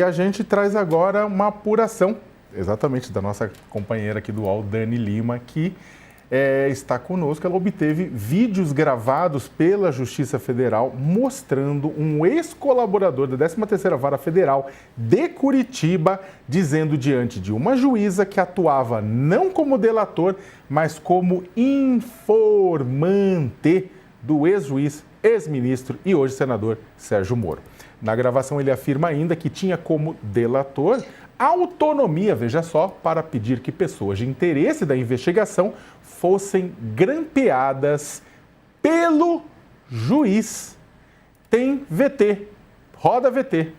E a gente traz agora uma apuração, exatamente, da nossa companheira aqui do UOL, Dani Lima, que está conosco. Ela obteve vídeos gravados pela Justiça Federal mostrando um ex-colaborador da 13ª Vara Federal de Curitiba dizendo diante de uma juíza que atuava não como delator, mas como informante do ex-juiz, ex-ministro e hoje senador Sérgio Moro. Na gravação ele afirma ainda que tinha como delator autonomia, veja só, para pedir que pessoas de interesse da investigação fossem grampeadas pelo juiz. Tem VT, roda VT.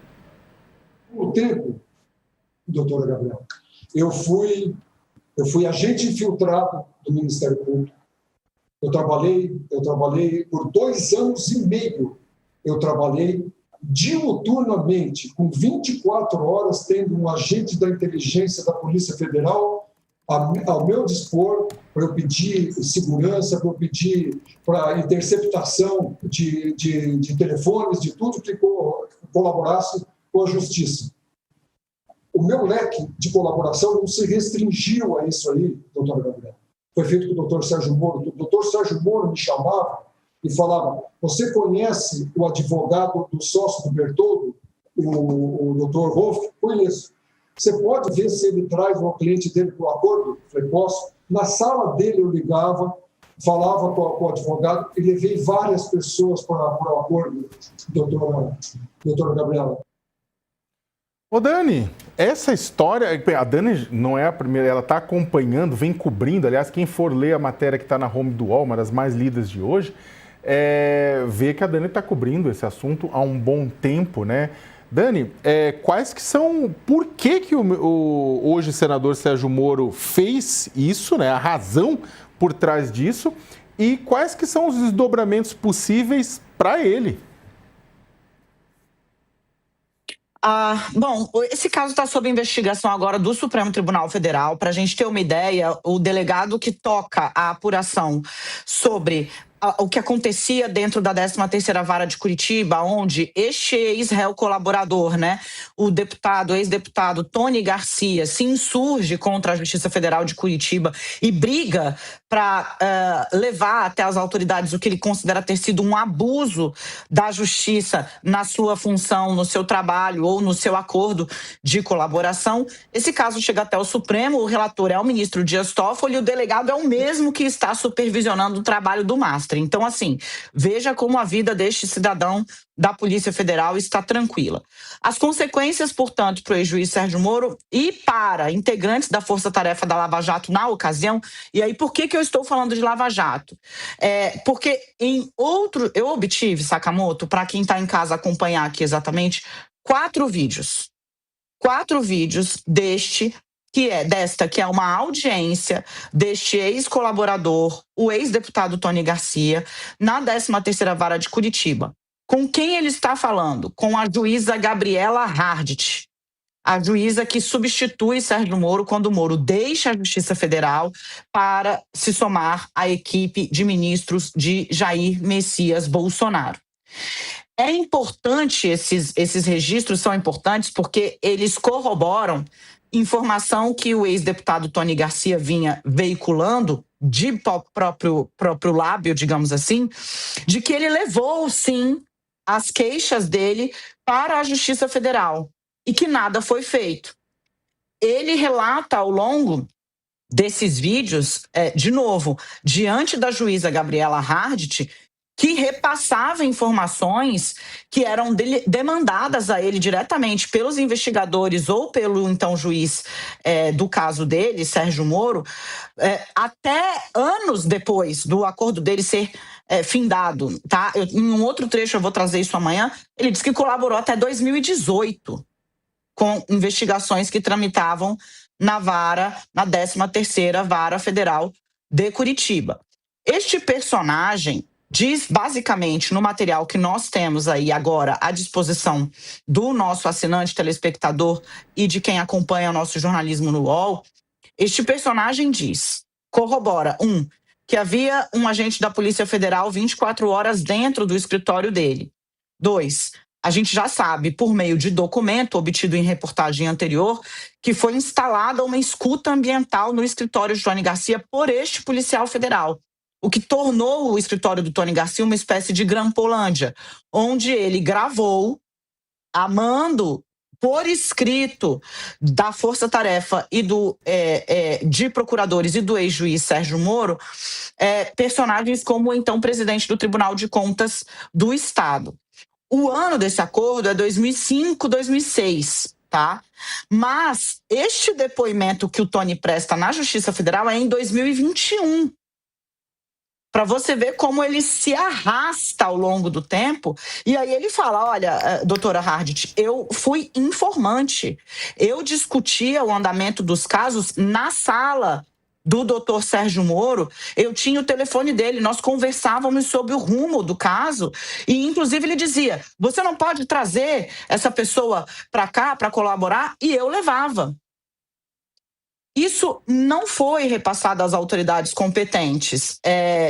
O tempo, doutora Gabriela, eu fui agente infiltrado do Ministério Público. Eu trabalhei por 2 anos e meio. Eu trabalhei diuturnamente, com 24 horas, tendo um agente da inteligência da Polícia Federal ao meu dispor para eu pedir segurança, para eu pedir para interceptação de telefones, de tudo que colaborasse com a Justiça. O meu leque de colaboração não se restringiu a isso aí, doutora Gabriela. Foi feito com o doutor Sérgio Moro. O doutor Sérgio Moro me chamava e falava: você conhece o advogado do sócio do Bertoldo, o doutor Wolff? Conheço. Você pode ver se ele traz um cliente dele para o acordo? Eu falei: posso. Na sala dele eu ligava, falava com o advogado e levei várias pessoas para o acordo, doutora Gabriela. Ô Dani, essa história, a Dani não é a primeira, ela está acompanhando, vem cobrindo, aliás, quem for ler a matéria que está na home do UOL, uma das mais lidas de hoje, vê que a Dani está cobrindo esse assunto há um bom tempo, né? Dani, quais que são, por que o hoje senador Sérgio Moro fez isso, né? A razão por trás disso e quais que são os desdobramentos possíveis para ele? Bom, esse caso está sob investigação agora do Supremo Tribunal Federal. Para a gente ter uma ideia, o delegado que toca a apuração sobre o que acontecia dentro da 13ª Vara de Curitiba, onde este ex-réu colaborador, né, o ex-deputado Tony Garcia, se insurge contra a Justiça Federal de Curitiba e briga para levar até as autoridades o que ele considera ter sido um abuso da Justiça na sua função, no seu trabalho ou no seu acordo de colaboração. Esse caso chega até o Supremo, o relator é o ministro Dias Toffoli e o delegado é o mesmo que está supervisionando o trabalho do MASTRE. Então, assim, veja como a vida deste cidadão da Polícia Federal está tranquila. As consequências, portanto, para o ex-juiz Sérgio Moro e para integrantes da Força-Tarefa da Lava Jato na ocasião, e aí por que eu estou falando de Lava Jato? Porque eu obtive, Sakamoto, para quem está em casa acompanhar aqui exatamente, 4 vídeos. 4 vídeos desta que é uma audiência deste ex-colaborador, o ex-deputado Tony Garcia, na 13ª Vara de Curitiba. Com quem ele está falando? Com a juíza Gabriela Hardt, a juíza que substitui Sérgio Moro quando o Moro deixa a Justiça Federal para se somar à equipe de ministros de Jair Messias Bolsonaro. É importante, esses registros são importantes porque eles corroboram informação que o ex-deputado Tony Garcia vinha veiculando de próprio lábio, digamos assim, de que ele levou, sim, as queixas dele para a Justiça Federal e que nada foi feito. Ele relata ao longo desses vídeos, de novo, diante da juíza Gabriela Hardt, que repassava informações que eram demandadas a ele diretamente pelos investigadores ou pelo então juiz do caso dele, Sérgio Moro, até anos depois do acordo dele ser findado. Tá? Em um outro trecho, eu vou trazer isso amanhã, ele diz que colaborou até 2018 com investigações que tramitavam na 13ª Vara Federal de Curitiba. Este personagem diz basicamente no material que nós temos aí agora à disposição do nosso assinante, telespectador e de quem acompanha o nosso jornalismo no UOL, este personagem corrobora, que havia um agente da Polícia Federal 24 horas dentro do escritório dele. 2, A gente já sabe, por meio de documento obtido em reportagem anterior, que foi instalada uma escuta ambiental no escritório de Tony Garcia por este policial federal, o que tornou o escritório do Tony Garcia uma espécie de Grampolândia, onde ele gravou, a mando por escrito da Força Tarefa e de procuradores e do ex-juiz Sérgio Moro, personagens como o então presidente do Tribunal de Contas do Estado. O ano desse acordo é 2005, 2006, tá? Mas este depoimento que o Tony presta na Justiça Federal é em 2021. Para você ver como ele se arrasta ao longo do tempo. E aí ele fala, olha, doutora Hardit, eu fui informante. Eu discutia o andamento dos casos na sala do doutor Sérgio Moro, eu tinha o telefone dele, nós conversávamos sobre o rumo do caso e, inclusive, ele dizia, você não pode trazer essa pessoa para cá para colaborar? E eu levava. Isso não foi repassado às autoridades competentes.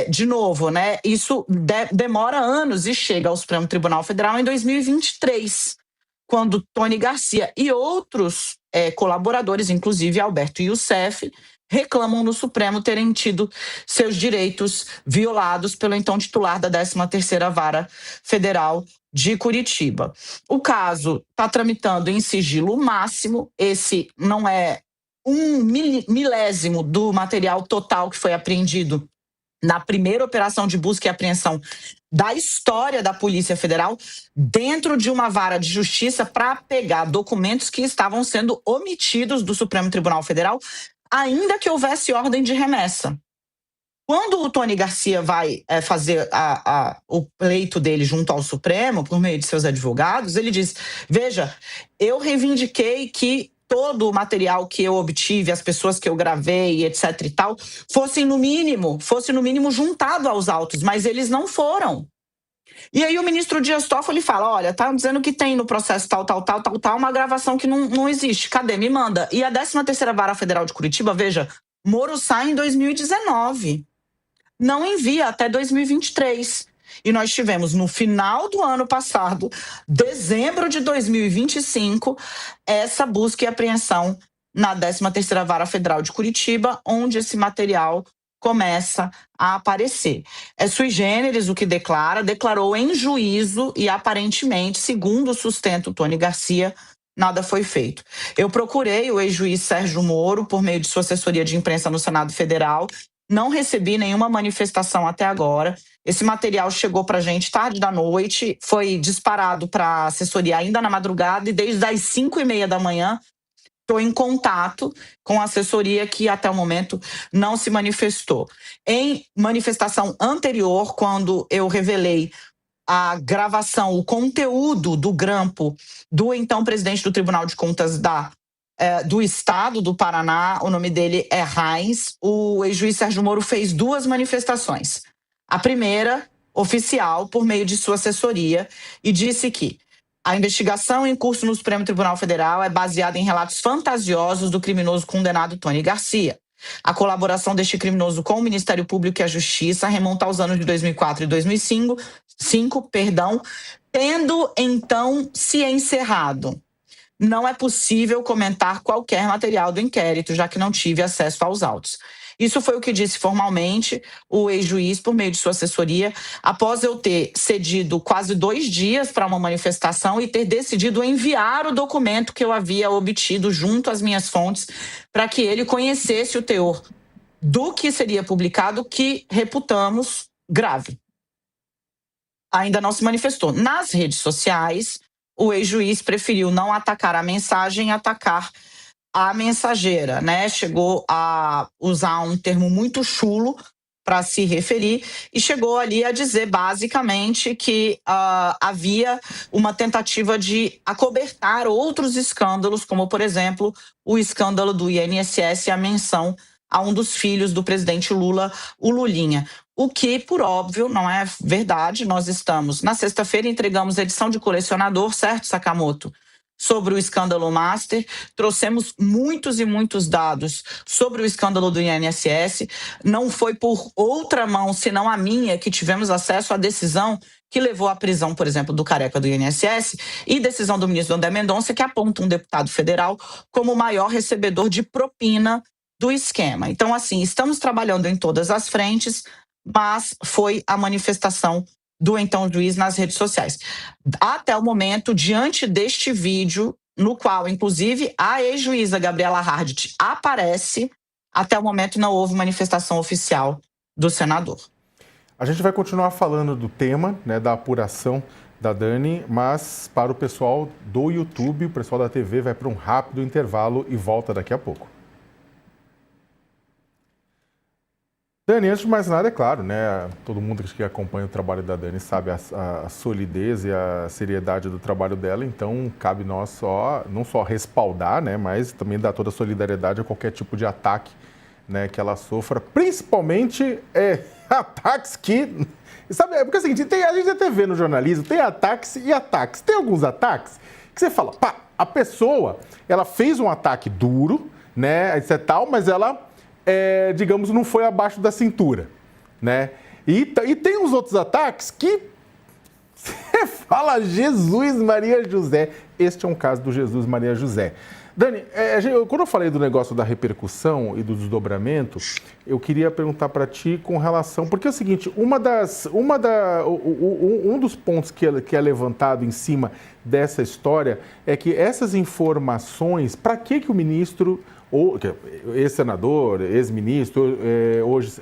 De novo, né? Isso demora anos e chega ao Supremo Tribunal Federal em 2023, quando Tony Garcia e outros colaboradores, inclusive Alberto Youssef, reclamam no Supremo terem tido seus direitos violados pelo então titular da 13ª Vara Federal de Curitiba. O caso está tramitando em sigilo máximo, esse não é um milésimo do material total que foi apreendido na primeira operação de busca e apreensão da história da Polícia Federal dentro de uma vara de justiça para pegar documentos que estavam sendo omitidos do Supremo Tribunal Federal, ainda que houvesse ordem de remessa. Quando o Tony Garcia vai fazer o pleito dele junto ao Supremo, por meio de seus advogados, ele diz, veja, eu reivindiquei que todo o material que eu obtive, as pessoas que eu gravei, etc e tal, fosse no mínimo juntado aos autos, mas eles não foram. E aí o ministro Dias Toffoli fala, olha, tá dizendo que tem no processo tal, uma gravação que não existe. Cadê? Me manda. E a 13ª Vara Federal de Curitiba, veja, Moro sai em 2019. Não envia até 2023. E nós tivemos no final do ano passado, dezembro de 2025, essa busca e apreensão na 13ª Vara Federal de Curitiba, onde esse material começa a aparecer. É sui generis o que declarou em juízo e aparentemente, segundo o sustento Tony Garcia, nada foi feito. Eu procurei o ex-juiz Sérgio Moro por meio de sua assessoria de imprensa no Senado Federal, não recebi nenhuma manifestação até agora. Esse material chegou para a gente tarde da noite, foi disparado para a assessoria ainda na madrugada e desde as 5h30 da manhã estou em contato com a assessoria que até o momento não se manifestou. Em manifestação anterior, quando eu revelei a gravação, o conteúdo do grampo do então presidente do Tribunal de Contas do Estado do Paraná, o nome dele é Heinz, o ex-juiz Sérgio Moro fez 2 manifestações. A primeira, oficial, por meio de sua assessoria, e disse que a investigação em curso no Supremo Tribunal Federal é baseada em relatos fantasiosos do criminoso condenado Tony Garcia. A colaboração deste criminoso com o Ministério Público e a Justiça remonta aos anos de 2004 e 2005, tendo então se encerrado. Não é possível comentar qualquer material do inquérito, já que não tive acesso aos autos. Isso foi o que disse formalmente o ex-juiz por meio de sua assessoria, após eu ter cedido quase 2 dias para uma manifestação e ter decidido enviar o documento que eu havia obtido junto às minhas fontes para que ele conhecesse o teor do que seria publicado, que reputamos grave. Ainda não se manifestou. Nas redes sociais, o ex-juiz preferiu não atacar a mensagem, atacar a mensageira, né? Chegou a usar um termo muito chulo para se referir e chegou ali a dizer basicamente que havia uma tentativa de acobertar outros escândalos, como, por exemplo, o escândalo do INSS e a menção a um dos filhos do presidente Lula, o Lulinha. O que, por óbvio, não é verdade. Nós estamos, na sexta-feira, entregamos a edição de colecionador, certo, Sakamoto? sobre o escândalo Master, trouxemos muitos e muitos dados sobre o escândalo do INSS. Não foi por outra mão, senão a minha, que tivemos acesso à decisão que levou à prisão, por exemplo, do careca do INSS, e decisão do ministro André Mendonça, que aponta um deputado federal como o maior recebedor de propina do esquema. Então, assim, estamos trabalhando em todas as frentes, mas foi a manifestação do então juiz nas redes sociais. Até o momento, diante deste vídeo, no qual, inclusive, a ex-juíza Gabriela Hardt aparece, até o momento não houve manifestação oficial do senador. A gente vai continuar falando do tema, né, da apuração da Dani, mas para o pessoal do YouTube, o pessoal da TV vai para um rápido intervalo e volta daqui a pouco. Dani, antes de mais nada, é claro, né? Todo mundo que acompanha o trabalho da Dani sabe a solidez e a seriedade do trabalho dela, então cabe nós não só respaldar, né, mas também dar toda a solidariedade a qualquer tipo de ataque, né, que ela sofra, principalmente ataques que... Sabe, porque é o seguinte, a gente até vê no jornalismo, tem ataques e ataques. Tem alguns ataques que você fala, pá, a pessoa, ela fez um ataque duro, né, etc, tal, mas ela... digamos, não foi abaixo da cintura, né? E tem os outros ataques que você fala Jesus, Maria, José. Este é um caso do Jesus, Maria, José. Dani, quando eu falei do negócio da repercussão e do desdobramento, eu queria perguntar para ti com relação... Porque é o seguinte, um dos pontos que é levantado em cima dessa história é que essas informações, para que o ministro... ex-senador, ex-ministro, hoje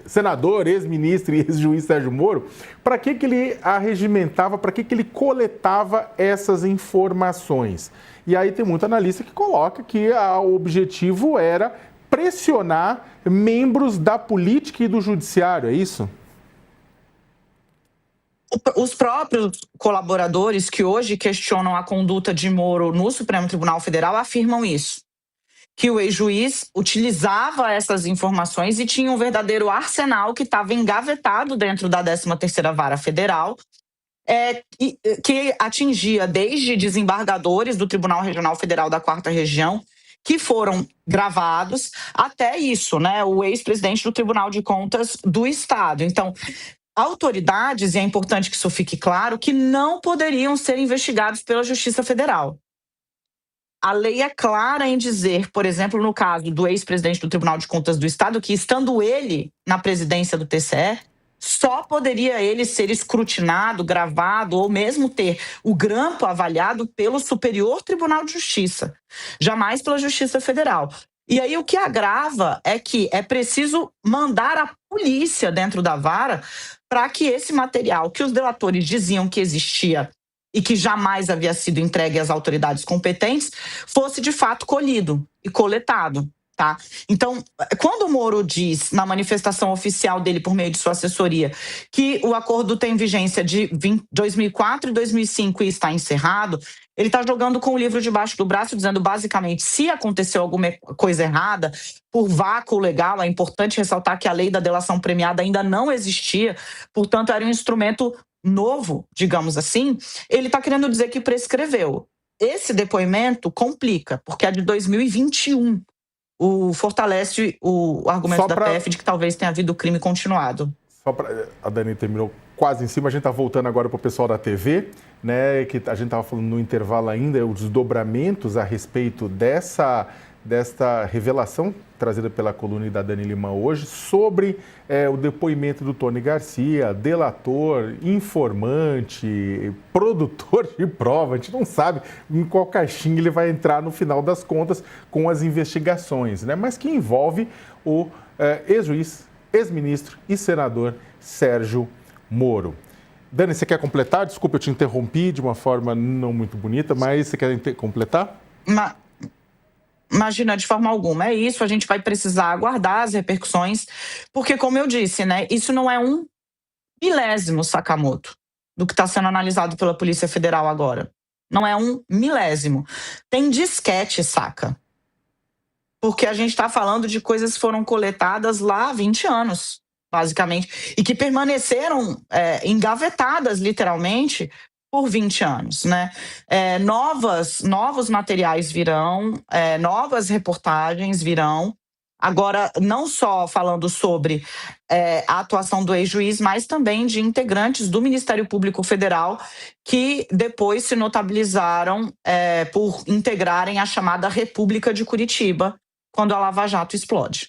senador, ex-ministro e ex-juiz Sérgio Moro, para que ele arregimentava, para que ele coletava essas informações? E aí tem muito analista que coloca que o objetivo era pressionar membros da política e do judiciário, é isso? Os próprios colaboradores que hoje questionam a conduta de Moro no Supremo Tribunal Federal afirmam isso. Que o ex-juiz utilizava essas informações e tinha um verdadeiro arsenal que estava engavetado dentro da 13ª Vara Federal, que atingia desde desembargadores do Tribunal Regional Federal da 4ª Região, que foram gravados, até isso, né, o ex-presidente do Tribunal de Contas do Estado. Então, autoridades, e é importante que isso fique claro, que não poderiam ser investigados pela Justiça Federal. A lei é clara em dizer, por exemplo, no caso do ex-presidente do Tribunal de Contas do Estado, que estando ele na presidência do TCE, só poderia ele ser escrutinado, gravado ou mesmo ter o grampo avaliado pelo Superior Tribunal de Justiça, jamais pela Justiça Federal. E aí o que agrava é que é preciso mandar a polícia dentro da vara para que esse material que os delatores diziam que existia e que jamais havia sido entregue às autoridades competentes, fosse de fato colhido e coletado. Tá? Então, quando o Moro diz, na manifestação oficial dele por meio de sua assessoria, que o acordo tem vigência de 2004 e 2005 e está encerrado, ele está jogando com o livro debaixo do braço, dizendo basicamente, se aconteceu alguma coisa errada, por vácuo legal, é importante ressaltar que a lei da delação premiada ainda não existia, portanto era um instrumento novo, digamos assim, ele está querendo dizer que prescreveu. Esse depoimento complica, porque é de 2021. Fortalece o argumento da PF de que talvez tenha havido crime continuado. A Dani terminou quase em cima, a gente está voltando agora para o pessoal da TV, né, que a gente estava falando no intervalo ainda, os desdobramentos a respeito desta revelação trazida pela coluna da Dani Lima hoje sobre o depoimento do Tony Garcia, delator, informante, produtor de prova. A gente não sabe em qual caixinha ele vai entrar no final das contas com as investigações, né? Mas que envolve o ex-juiz, ex-ministro e senador Sérgio Moro. Dani, você quer completar? Desculpa, eu te interrompi de uma forma não muito bonita, mas você quer completar? Imagina, de forma alguma. É isso, a gente vai precisar aguardar as repercussões, porque, como eu disse, né, isso não é um milésimo, Sakamoto, do que está sendo analisado pela Polícia Federal agora. Não é um milésimo. Tem disquete, saca? Porque a gente está falando de coisas que foram coletadas lá há 20 anos, basicamente, e que permaneceram engavetadas, literalmente, por 20 anos, né? Novos materiais virão, novas reportagens virão. Agora, não só falando sobre a atuação do ex-juiz, mas também de integrantes do Ministério Público Federal que depois se notabilizaram por integrarem a chamada República de Curitiba, quando a Lava Jato explode.